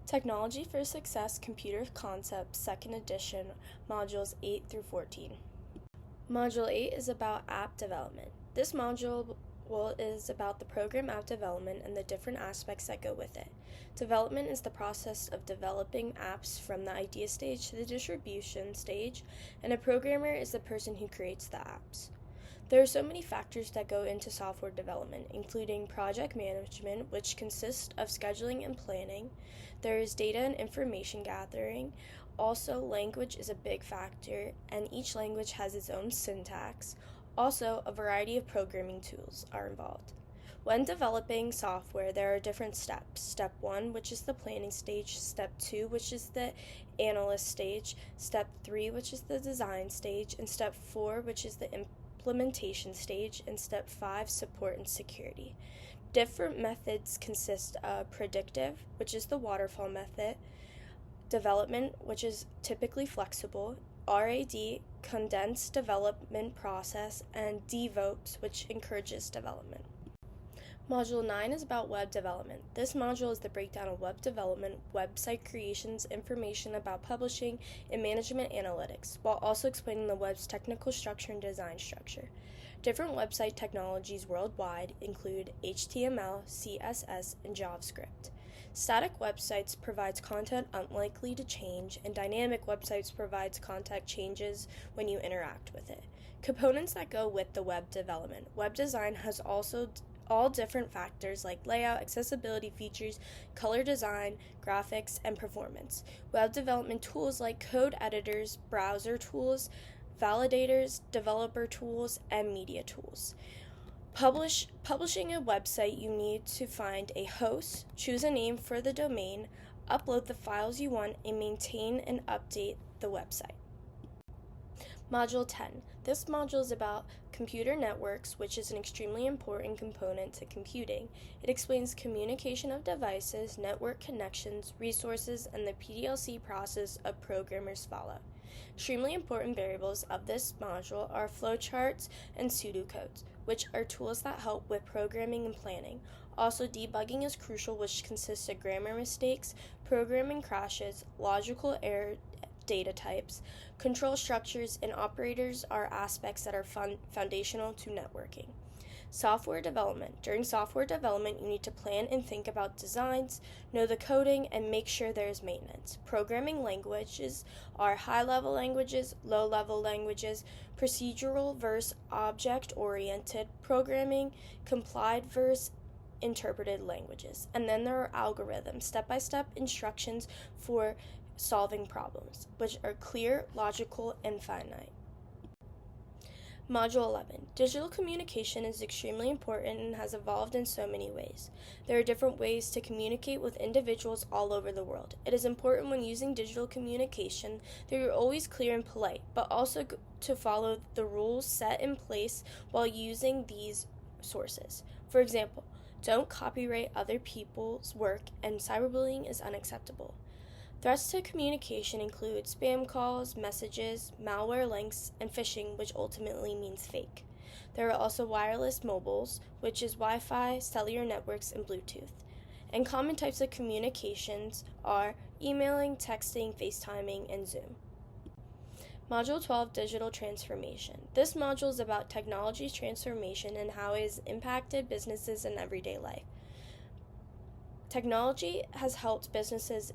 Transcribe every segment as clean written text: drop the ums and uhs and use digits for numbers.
Technology for Success Computer Concepts, 2nd edition, Modules 8 through 14. Module 8 is about app development. This module is about the program app development and the different aspects that go with it. Development is the process of developing apps from the idea stage to the distribution stage, and a programmer is the person who creates the apps. There are so many factors that go into software development, including project management, which consists of scheduling and planning. There is data and information gathering. Also, language is a big factor, and each language has its own syntax. Also, a variety of programming tools are involved. When developing software, there are different steps. Step 1, which is the planning stage. Step 2, which is the analyst stage. Step 3, which is the design stage. And Step 4, which is the implementation stage, and Step 5, support and security. Different methods consist of predictive, which is the waterfall method, development, which is typically flexible, RAD, condensed development process, and DevOps, which encourages development. Module 9 is about web development. This module is the breakdown of web development, website creations, information about publishing, and management analytics, while also explaining the web's technical structure and design structure. Different website technologies worldwide include HTML, CSS, and JavaScript. Static websites provides content unlikely to change, and dynamic websites provides content changes when you interact with it. Components that go with the web development. Web design has also all different factors like layout, accessibility features, color design, graphics, and performance. Web development tools like code editors, browser tools, validators, developer tools, and media tools. Publishing a website, you need to find a host, choose a name for the domain, upload the files you want, and maintain and update the website. Module 10. This module is about computer networks, which is an extremely important component to computing. It explains communication of devices, network connections, resources, and the PDLC process of programmers follow. Extremely important variables of this module are flowcharts and pseudocodes, which are tools that help with programming and planning. Also, debugging is crucial, which consists of grammar mistakes, programming crashes, logical error, data types, control structures, and operators are aspects that are foundational to networking. Software development. During software development, you need to plan and think about designs, know the coding, and make sure there is maintenance. Programming languages are high-level languages, low-level languages, procedural versus object-oriented programming, complied versus interpreted languages. And then there are algorithms, step-by-step instructions for solving problems, which are clear, logical, and finite. Module 11. Digital communication is extremely important and has evolved in so many ways. There are different ways to communicate with individuals all over the world. It is important when using digital communication that you're always clear and polite, but also to follow the rules set in place while using these sources. For example, don't copyright other people's work, and cyberbullying is unacceptable. Threats to communication include spam calls, messages, malware links, and phishing, which ultimately means fake. There are also wireless mobiles, which is Wi-Fi, cellular networks, and Bluetooth. And common types of communications are emailing, texting, FaceTiming, and Zoom. Module 12, Digital Transformation. This module is about technology transformation and how it has impacted businesses in everyday life. Technology has helped businesses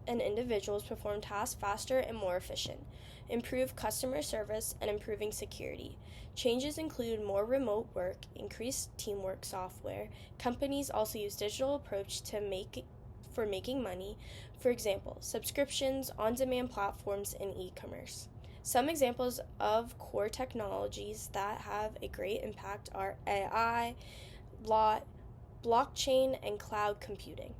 and individuals perform tasks faster and more efficient, improve customer service, and improving security. Changes include more remote work, increased teamwork software. Companies also use digital approach for making money, for example, subscriptions, on-demand platforms, and e-commerce. Some examples of core technologies that have a great impact are AI, blockchain, and cloud computing.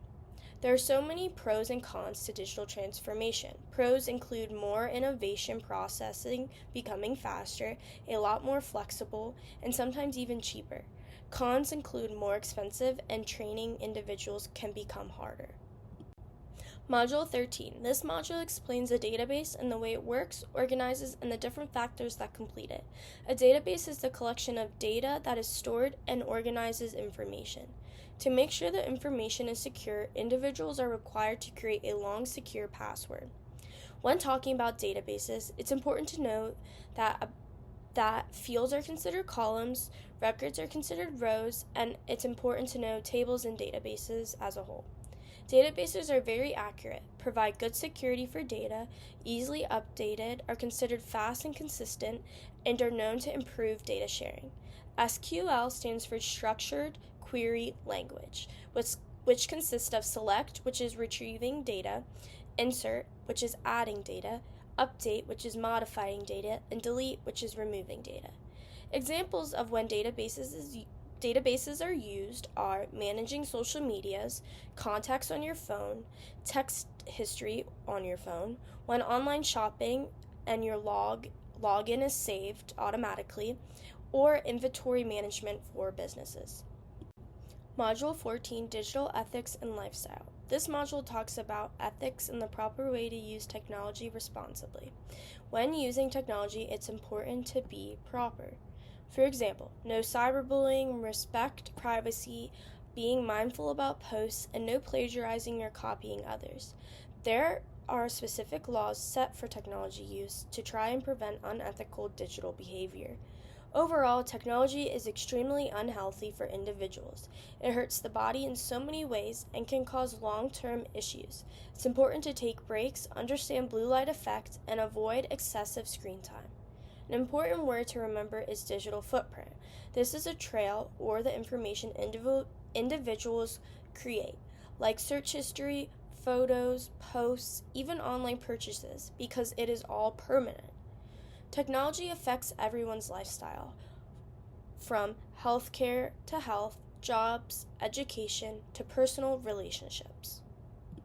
There are so many pros and cons to digital transformation. Pros include more innovation processing, becoming faster, a lot more flexible, and sometimes even cheaper. Cons include more expensive and training individuals can become harder. Module 13. This module explains a database and the way it works, organizes, and the different factors that complete it. A database is the collection of data that is stored and organizes information. To make sure the information is secure, individuals are required to create a long, secure password. When talking about databases, it's important to note that fields are considered columns, records are considered rows, and it's important to know tables and databases as a whole. Databases are very accurate, provide good security for data, easily updated, are considered fast and consistent, and are known to improve data sharing. SQL stands for Structured Query Language, which consists of select, which is retrieving data, insert, which is adding data, update, which is modifying data, and delete, which is removing data. Examples of when databases are used are managing social medias, contacts on your phone, text history on your phone, when online shopping and your login is saved automatically, or inventory management for businesses. Module 14, Digital Ethics and Lifestyle. This module talks about ethics and the proper way to use technology responsibly. When using technology, it's important to be proper. For example, no cyberbullying, respect privacy, being mindful about posts, and no plagiarizing or copying others. There are specific laws set for technology use to try and prevent unethical digital behavior. Overall, technology is extremely unhealthy for individuals. It hurts the body in so many ways and can cause long-term issues. It's important to take breaks, understand blue light effect, and avoid excessive screen time. An important word to remember is digital footprint. This is a trail or the information individuals create, like search history, photos, posts, even online purchases, because it is all permanent. Technology affects everyone's lifestyle, from healthcare to health, jobs, education, to personal relationships.